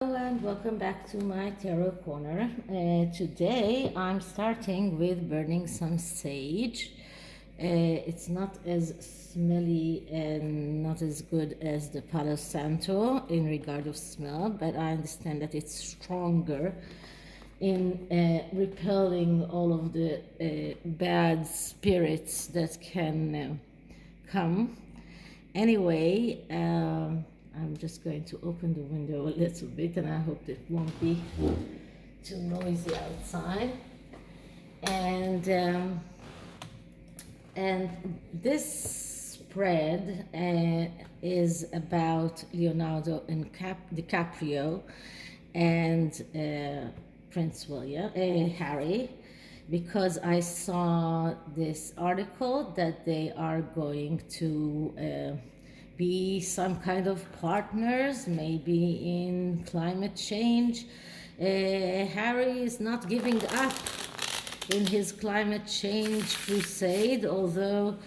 Hello and welcome back to my tarot corner. Today I'm starting with burning some sage. It's not as smelly and not as good as the Palo Santo in regard of smell, but I understand that it's stronger in repelling all of the bad spirits that can come. Anyway, I'm just going to open the window a little bit, and I hope it won't be too noisy outside. And this spread is about Leonardo and DiCaprio and Prince William, Harry, because I saw this article that they are going to be some kind of partners, maybe in climate change. Harry is not giving up in his climate change crusade, although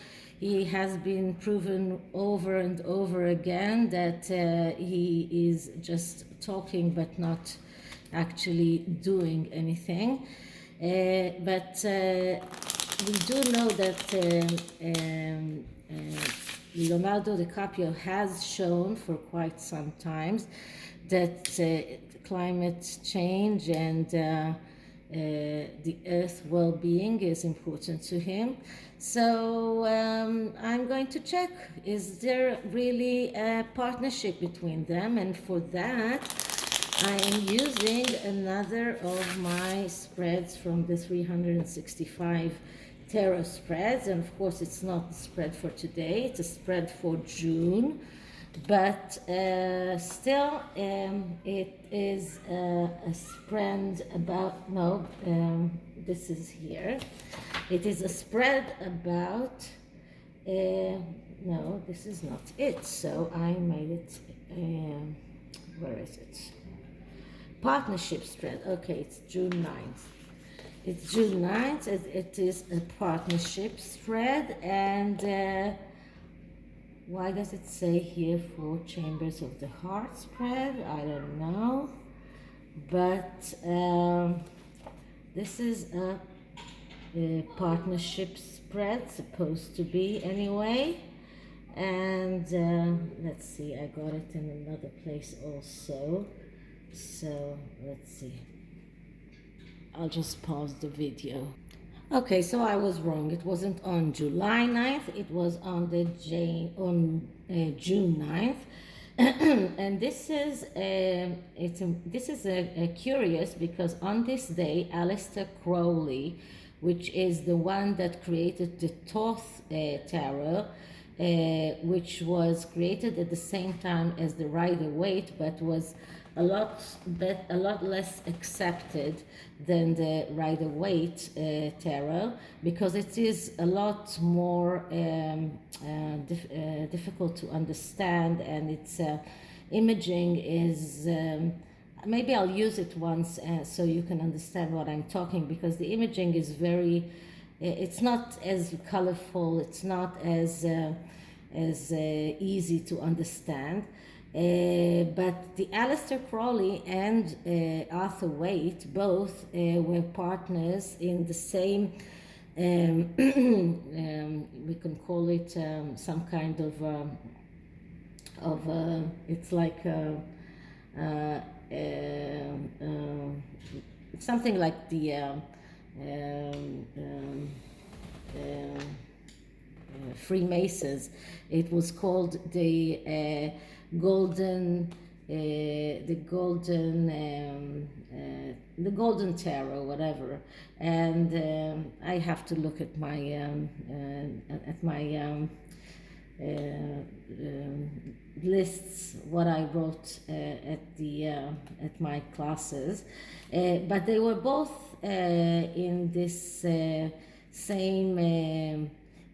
he has been proven over and over again that he is just talking but not actually doing anything. But we do know that Leonardo de Caprio has shown for quite some time that climate change and the earth well-being is important to him. So I'm going to check, is there really a partnership between them? And for that, I am using another of my spreads from the 365 tarot spreads, and of course it's not a spread for today, it's a spread for June, but still it is a spread about, no, this is here, it is a spread about, no, this is not it, so I made it, where is it? Partnership spread. Okay, it's June 9th. It's June 9th. It is a partnership spread. And why does it say here 4 chambers of the heart spread? I don't know. But this is a partnership spread, supposed to be anyway. And let's see, I got it in another place also. So let's see, I'll just pause the video. Okay, so I was wrong, it wasn't on July 9th, it was on the June 9th. And this is curious because on this day Aleister Crowley, which is the one that created the Thoth tarot, which was created at the same time as the Rider-Waite, but was a lot less accepted than the Rider-Waite tarot, because it is a lot more difficult to understand, and its imaging is maybe I'll use it once so you can understand what I'm talking, because the imaging is very, it's not as colorful, it's not as easy to understand. But the Aleister Crowley and Arthur Waite both were partners in the same, we can call it some kind of it's like something like the Freemasons. It was called the golden tarot, whatever. And I have to look at my lists, what I wrote at my classes, but they were both in this same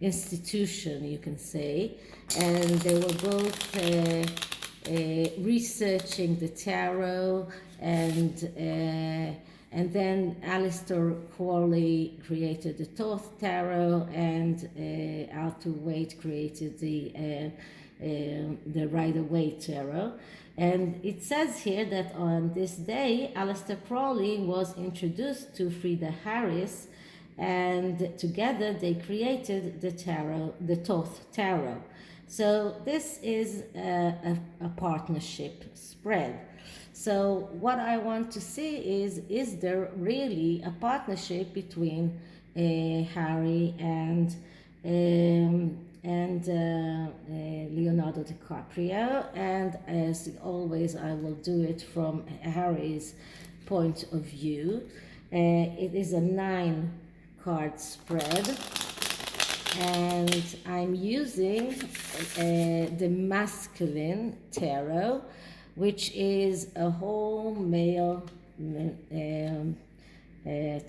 institution, you can say, and they were both researching the tarot, and then Aleister Crowley created the Thoth tarot, and Arthur Waite created the the Rider-Waite tarot. And it says here that on this day, Aleister Crowley was introduced to Frida Harris, and together they created the tarot, the Thoth Tarot. So this is a partnership spread. So what I want to see is there really a partnership between Harry and Leonardo DiCaprio? And as always, I will do it from Harry's point of view. It is a 9-card spread, and I'm using the masculine tarot, which is a whole male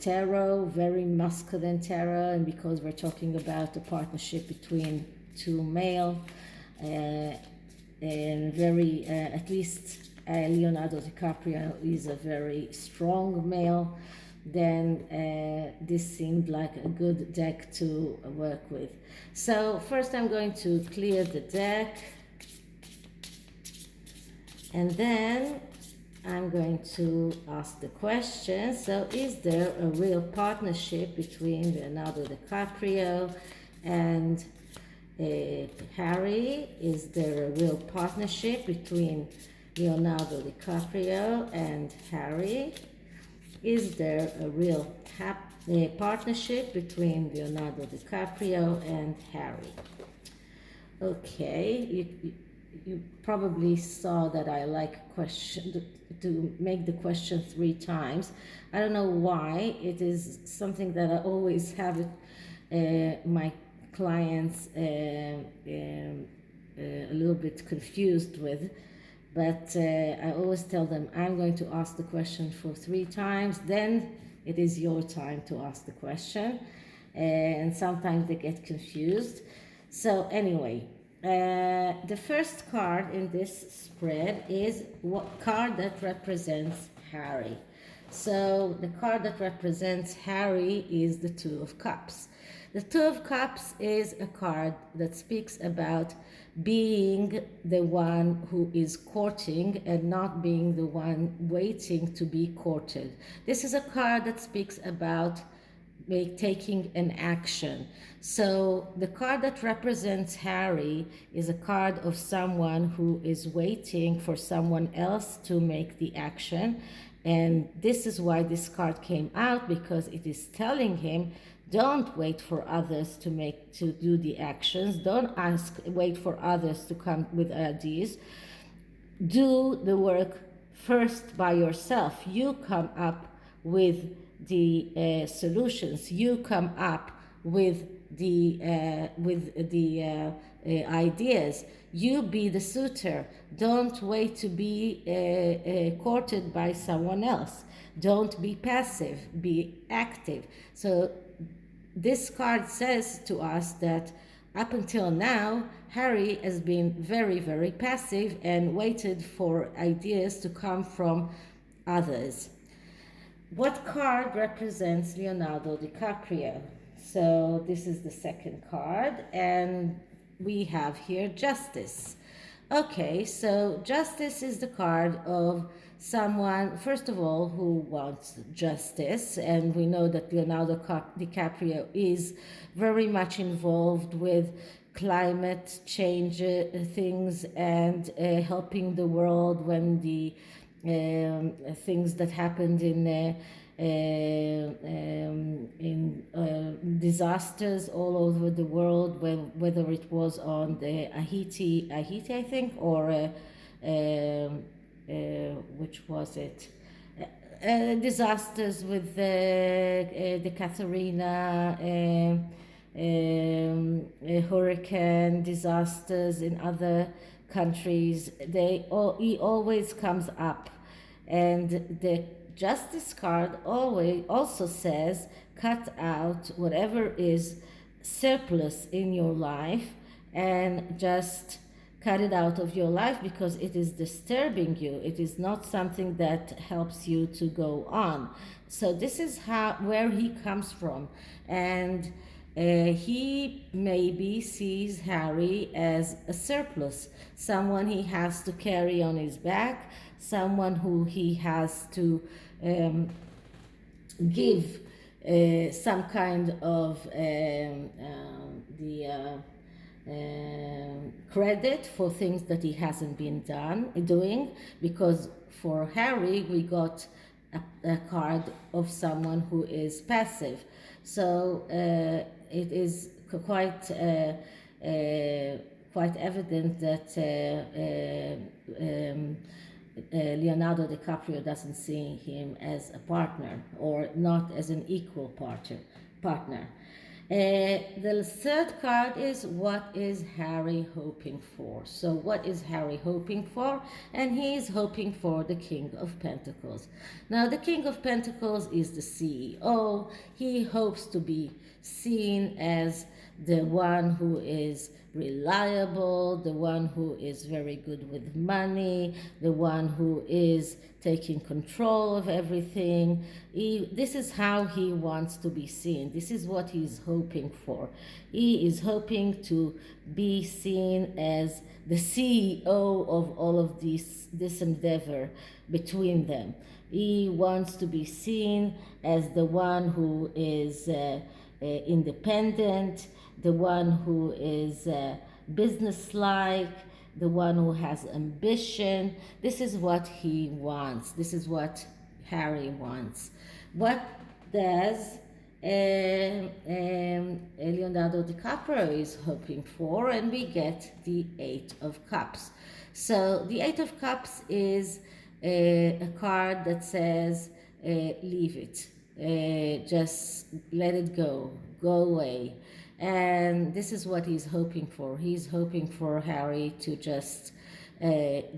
tarot, very masculine tarot. And because we're talking about a partnership between two male, and very, at least Leonardo DiCaprio is a very strong male, then this seemed like a good deck to work with. So first I'm going to clear the deck, and then I'm going to ask the question. So is there a real partnership between Leonardo DiCaprio and Harry? Is there a real partnership between Leonardo DiCaprio and Harry? Is there a real partnership between Leonardo DiCaprio and Harry? Okay, you probably saw that I like question to make the question 3 times. I don't know why. It is something that I always have my clients a little bit confused with, but I always tell them I'm going to ask the question for 3 times, then it is your time to ask the question, and sometimes they get confused. So anyway, the first card in this spread is what card that represents Harry. So the card that represents Harry is the 2 of Cups. The 2 of Cups is a card that speaks about being the one who is courting and not being the one waiting to be courted. This is a card that speaks about taking an action. So the card that represents Harry is a card of someone who is waiting for someone else to make the action. And this is why this card came out, because it is telling him, don't wait for others to do the actions. Don't wait for others to come with ideas. Do the work first by yourself. You come up with the solutions. You come up with the ideas. You be the suitor. Don't wait to be courted by someone else. Don't be passive. Be active. So this card says to us that up until now, Harry has been very, very passive and waited for ideas to come from others. What card represents Leonardo DiCaprio? So this is the second card, and we have here Justice. Okay, so Justice is the card of someone, first of all, who wants justice, and we know that Leonardo DiCaprio is very much involved with climate change things and helping the world when the things that happened in disasters all over the world, whether it was on the Haiti I think, or which was it? Disasters with the Katrina, hurricane disasters in other countries. He always comes up, and the Justice card always also says, cut out whatever is surplus in your life and just cut it out of your life, because it is disturbing you. It is not something that helps you to go on. So this is where he comes from. And he maybe sees Harry as a surplus, someone he has to carry on his back, someone who he has to give some kind of credit for things that he hasn't been doing, because for Harry we got a card of someone who is passive. So it is quite evident that Leonardo DiCaprio doesn't see him as a partner, or not as an equal partner. The third card is, what is Harry hoping for? So what is Harry hoping for? And he is hoping for the King of Pentacles. Now the King of Pentacles is the CEO. He hopes to be seen as the one who is reliable, the one who is very good with money, the one who is taking control of everything. This is how he wants to be seen. This is what he's hoping for. He is hoping to be seen as the CEO of all of this endeavor between them. He wants to be seen as the one who is independent, the one who is businesslike, the one who has ambition. This is what he wants. This is what Harry wants. What does Leonardo DiCaprio is hoping for? And we get the Eight of Cups. So the Eight of Cups is a card that says, leave it. Just let it go away. And this is what he's hoping for. He's hoping for Harry to just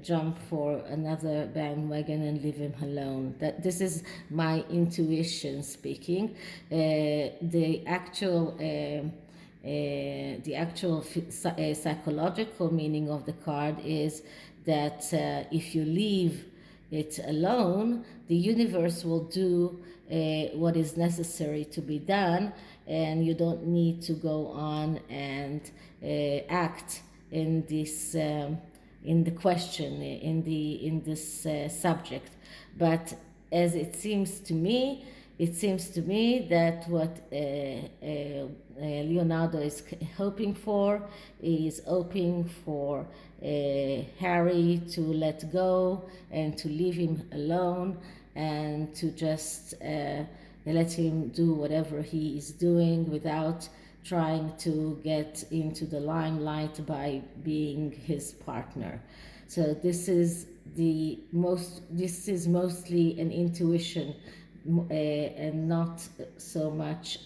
jump for another bandwagon and leave him alone. This is my intuition speaking. The actual psychological meaning of the card is that if you leave it alone, the universe will do what is necessary to be done, and you don't need to go on and act in this in the question, in this subject. But as it seems to me that what Leonardo is hoping for is hoping for Harry to let go and to leave him alone, and to just let him do whatever he is doing without trying to get into the limelight by being his partner. So this is mostly an intuition and not so much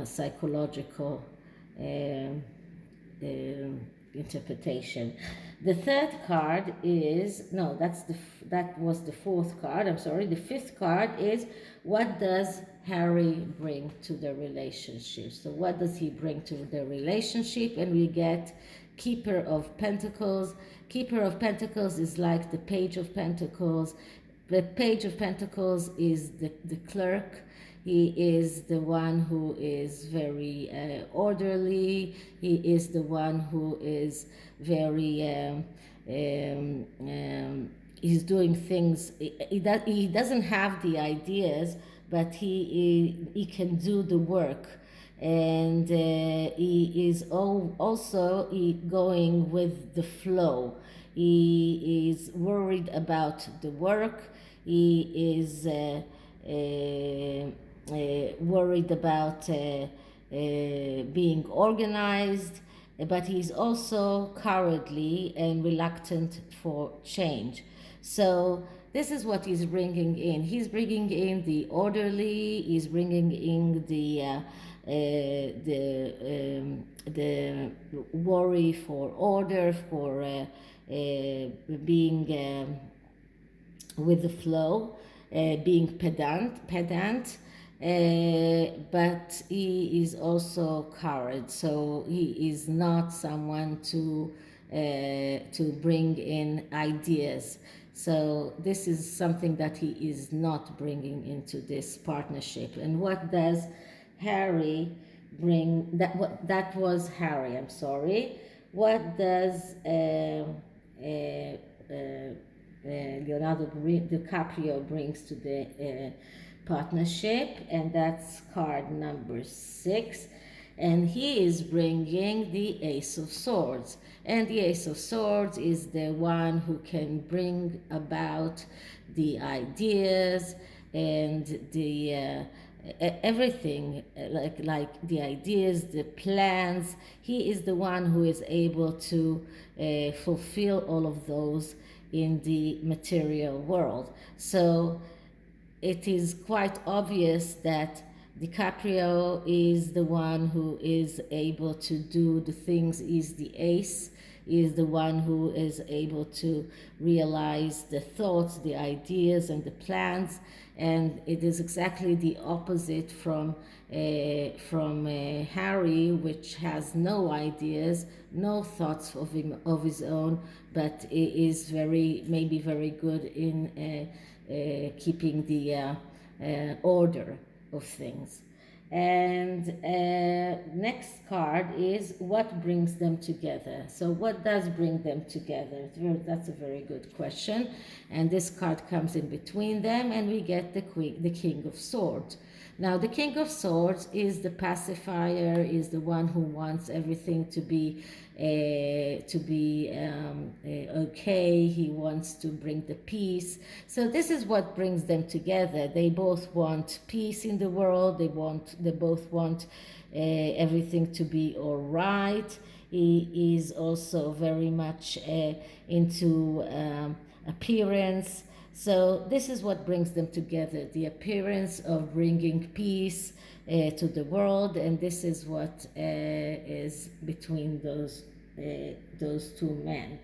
psychological interpretation. The third card is, no, that was the fourth card, I'm sorry. The fifth card is, what does Harry bring to the relationship? So what does he bring to the relationship? And we get Keeper of Pentacles. Keeper of Pentacles is like the Page of Pentacles. The Page of Pentacles is the clerk. He is the one who is very orderly. He is the one who is very he's doing things. He doesn't have the ideas, but he can do the work. And he is also going with the flow. He is worried about the work. He is worried about being organized, but he's also cowardly and reluctant for change. So this is what he's bringing in. He's bringing in the orderly. He's bringing in the worry for order, for being with the flow, being pedant, but he is also coward. So he is not someone to bring in ideas. So this is something that he is not bringing into this partnership. And what does Harry bring that? What that was Harry. I'm sorry. What does Leonardo DiCaprio brings to the partnership? And that's card number 6. And he is bringing the Ace of Swords. And the Ace of Swords is the one who can bring about the ideas and the everything, like the ideas, the plans. He is the one who is able to fulfill all of those in the material world. So it is quite obvious that DiCaprio is the one who is able to do the things, is the ace, is the one who is able to realize the thoughts, the ideas, and the plans. And it is exactly the opposite from Harry, which has no ideas, no thoughts of his own, but is maybe very good in keeping the order of things. And next card is what brings them together. So what does bring them together? That's a very good question. And this card comes in between them, and we get the King of Swords. Now, the King of Swords is the pacifier, is the one who wants everything to be okay. He wants to bring the peace. So this is what brings them together. They both want peace in the world. They both want everything to be all right. He is also very much into appearance. So this is what brings them together, the appearance of bringing peace to the world, and this is what is between those two men.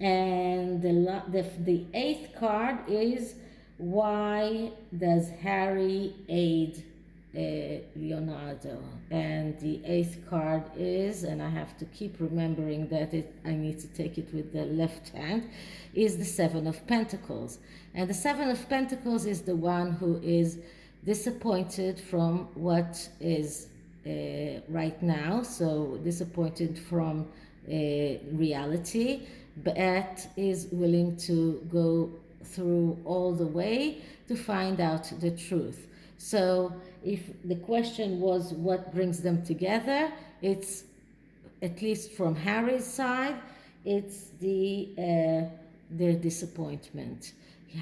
And the eighth card is, why does Harry aid Leonardo? And the eighth card is, and I have to keep remembering that I need to take it with the left hand, is the Seven of Pentacles. And the Seven of Pentacles is the one who is disappointed from what is right now, so disappointed from reality, but is willing to go through all the way to find out the truth. So if the question was what brings them together, it's, at least from Harry's side, it's the disappointment.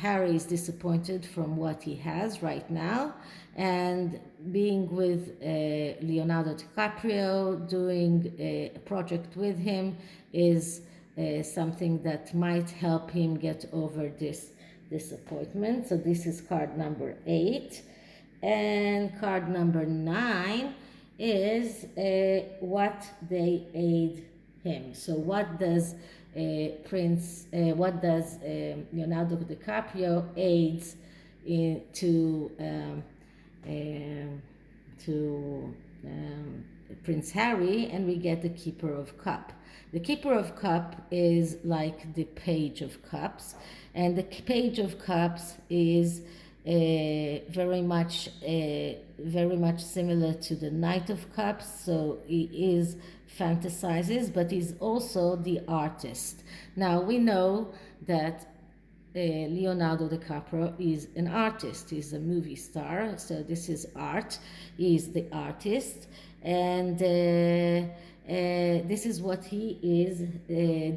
Harry is disappointed from what he has right now, and being with Leonardo DiCaprio, doing a project with him, is something that might help him get over this disappointment. So this is card number 8. And card number 9 is what they aid him. So what does Leonardo DiCaprio aids to Prince Harry? And we get the Keeper of Cup. The Keeper of Cup is like the Page of Cups, and the Page of Cups is very much similar to the Knight of Cups. So he fantasizes, but he's also the artist. Now we know that Leonardo DiCaprio is an artist. He's a movie star, so this is art. He's the artist, and this is what he is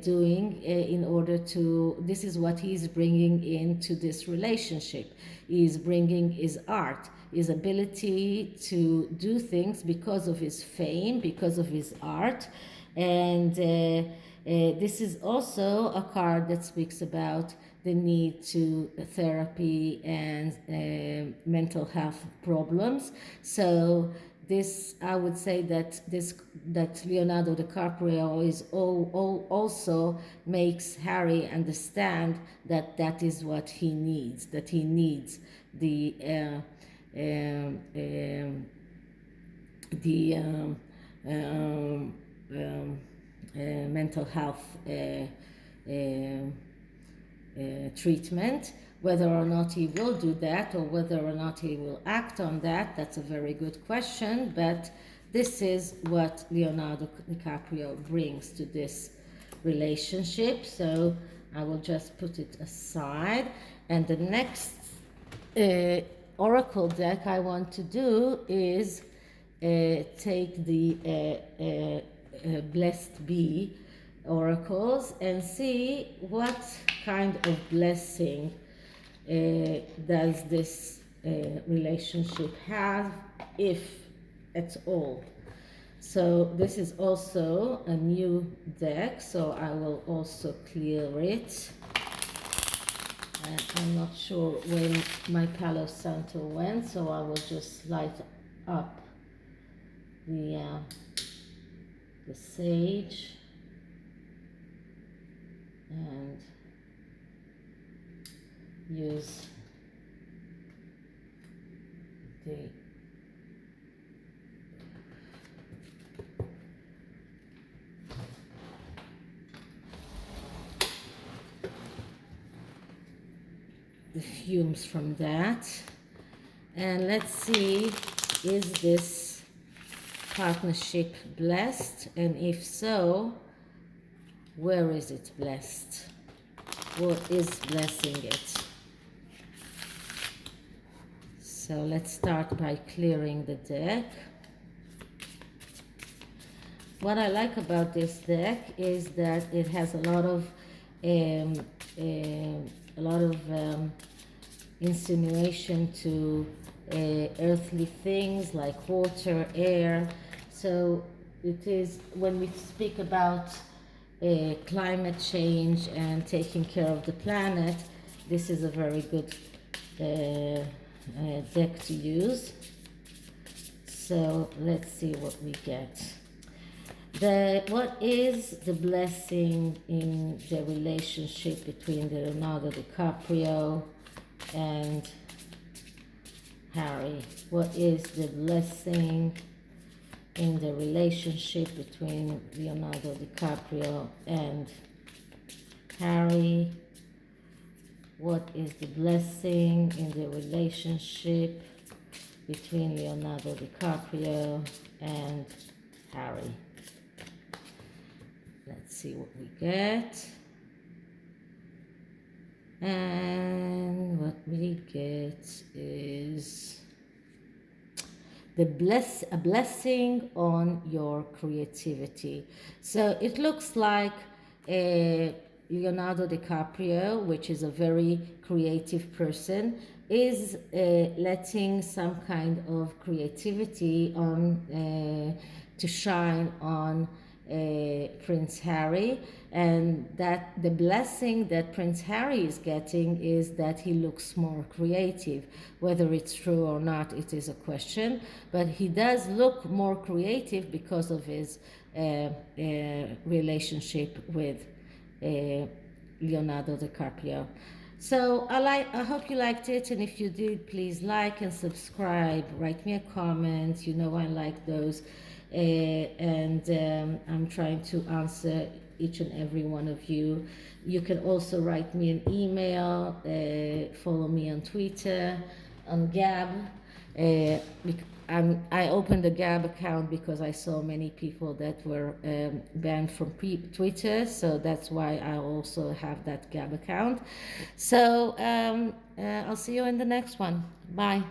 doing in order to. This is what he's bringing into this relationship. He's bringing his art, his ability to do things because of his fame, because of his art, and this is also a card that speaks about the need to therapy and mental health problems. So this, I would say that Leonardo DiCaprio is also makes Harry understand that that is what he needs. That he needs the mental health treatment, Whether or not he will do that, or whether or not he will act on that, that's a very good question. But this is what Leonardo DiCaprio brings to this relationship. So I will just put it aside. And the next oracle deck I want to do is take the Blessed Bee oracles and see what kind of blessing does this relationship have, if at all. So this is also a new deck, so I will also clear it. I'm not sure when my Palo Santo went, so I will just light up the sage and use the fumes from that, and let's see, is this partnership blessed, and if so, where is it blessed? What is blessing it? So let's start by clearing the deck. What I like about this deck is that it has a lot of insinuation to earthly things like water, air. So it is, when we speak about climate change and taking care of the planet, this is a very good deck to use. So let's see what we get. What is the blessing in the relationship between Leonardo DiCaprio and Harry? What is the blessing in the relationship between Leonardo DiCaprio and Harry? What is the blessing in the relationship between Leonardo DiCaprio and Harry? Let's see what we get. And what we get is a blessing on your creativity. So it looks like Leonardo DiCaprio, which is a very creative person, is letting some kind of creativity on to shine on Prince Harry, and that the blessing that Prince Harry is getting is that he looks more creative. Whether it's true or not, it is a question, but he does look more creative because of his relationship with Leonardo DiCaprio. So I hope you liked it, and if you did, please like and subscribe, write me a comment, you know I like those. I'm trying to answer each and every one of you. You can also write me an email, follow me on Twitter, on Gab. I opened a Gab account because I saw many people that were banned from Twitter, so that's why I also have that Gab account. So I'll see you in the next one. Bye.